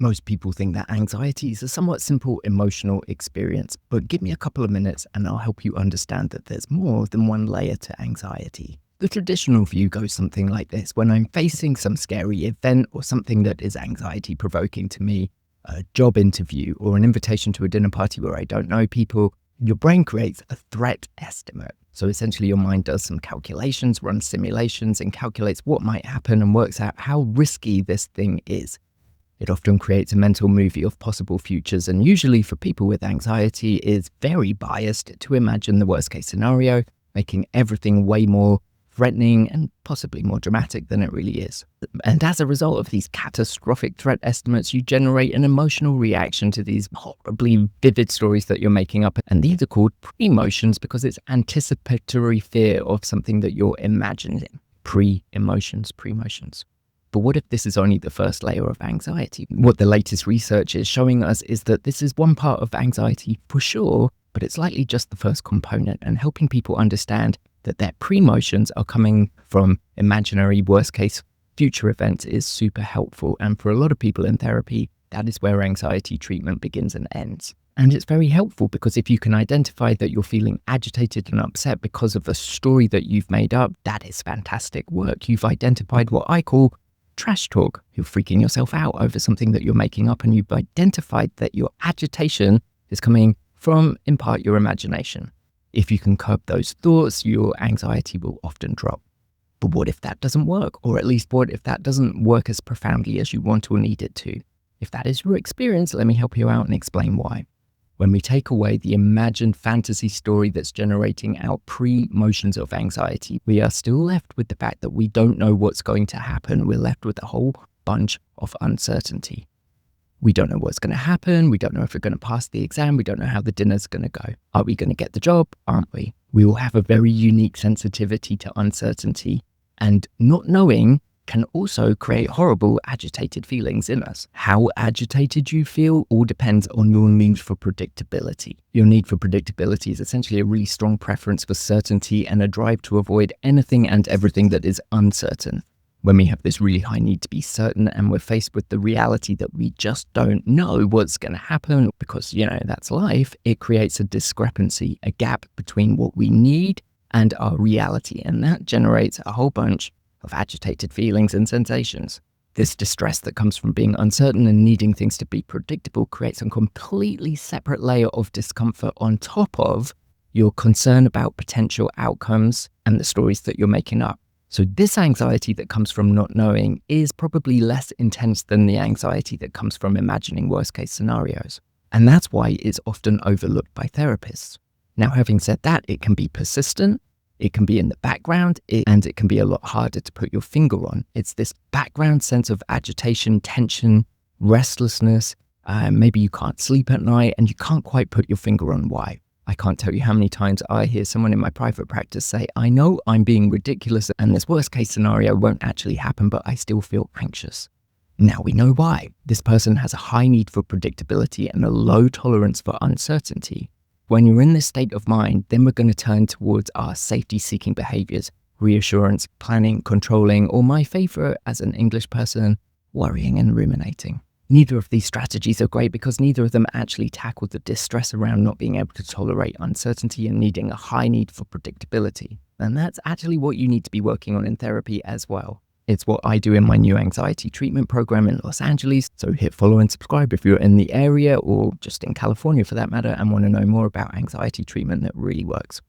Most people think that anxiety is a somewhat simple emotional experience, but give me a couple of minutes and I'll help you understand that there's more than one layer to anxiety. The traditional view goes something like this. When I'm facing some scary event or something that is anxiety provoking to me, a job interview or an invitation to a dinner party where I don't know people, your brain creates a threat estimate. So essentially your mind does some calculations, runs simulations and calculates what might happen and works out how risky this thing is. It often creates a mental movie of possible futures, and usually for people with anxiety is very biased to imagine the worst case scenario, making everything way more threatening and possibly more dramatic than it really is. And as a result of these catastrophic threat estimates, you generate an emotional reaction to these horribly vivid stories that you're making up. And these are called pre-emotions because it's anticipatory fear of something that you're imagining. Pre-emotions. But what if this is only the first layer of anxiety? What the latest research is showing us is that this is one part of anxiety for sure, but it's likely just the first component, and helping people understand that their pre-emotions are coming from imaginary worst case future events is super helpful. And for a lot of people in therapy, that is where anxiety treatment begins and ends. And it's very helpful because if you can identify that you're feeling agitated and upset because of a story that you've made up, that is fantastic work. You've identified what I call trash talk. You're freaking yourself out over something that you're making up, and you've identified that your agitation is coming from, in part, your imagination. If you can curb those thoughts, your anxiety will often drop. But what if that doesn't work? Or at least what if that doesn't work as profoundly as you want or need it to? If that is your experience, let me help you out and explain why. When we take away the imagined fantasy story that's generating our pre-motions of anxiety, we are still left with the fact that we don't know what's going to happen. We're left with a whole bunch of uncertainty. We don't know what's going to happen. We don't know if we're going to pass the exam. We don't know how the dinner's going to go. Are we going to get the job? Aren't we? We will have a very unique sensitivity to uncertainty, and not knowing can also create horrible agitated feelings in us. How agitated you feel all depends on your need for predictability. Your need for predictability is essentially a really strong preference for certainty and a drive to avoid anything and everything that is uncertain. When we have this really high need to be certain and we're faced with the reality that we just don't know what's going to happen because, that's life, it creates a discrepancy, a gap between what we need and our reality. And that generates a whole bunch of agitated feelings and sensations. This distress that comes from being uncertain and needing things to be predictable creates a completely separate layer of discomfort on top of your concern about potential outcomes and the stories that you're making up. So this anxiety that comes from not knowing is probably less intense than the anxiety that comes from imagining worst case scenarios. And that's why it's often overlooked by therapists. Now, having said that, it can be persistent. It can be in the background, and it can be a lot harder to put your finger on. It's this background sense of agitation, tension, restlessness. Maybe you can't sleep at night and you can't quite put your finger on why. I can't tell you how many times I hear someone in my private practice say, I know I'm being ridiculous and this worst case scenario won't actually happen, but I still feel anxious. Now we know why. This person has a high need for predictability and a low tolerance for uncertainty. When you're in this state of mind, then we're going to turn towards our safety-seeking behaviors, reassurance, planning, controlling, or my favorite as an English person, worrying and ruminating. Neither of these strategies are great because neither of them actually tackle the distress around not being able to tolerate uncertainty and needing a high need for predictability. And that's actually what you need to be working on in therapy as well. It's what I do in my new anxiety treatment program in Los Angeles. So hit follow and subscribe if you're in the area or just in California for that matter and want to know more about anxiety treatment that really works.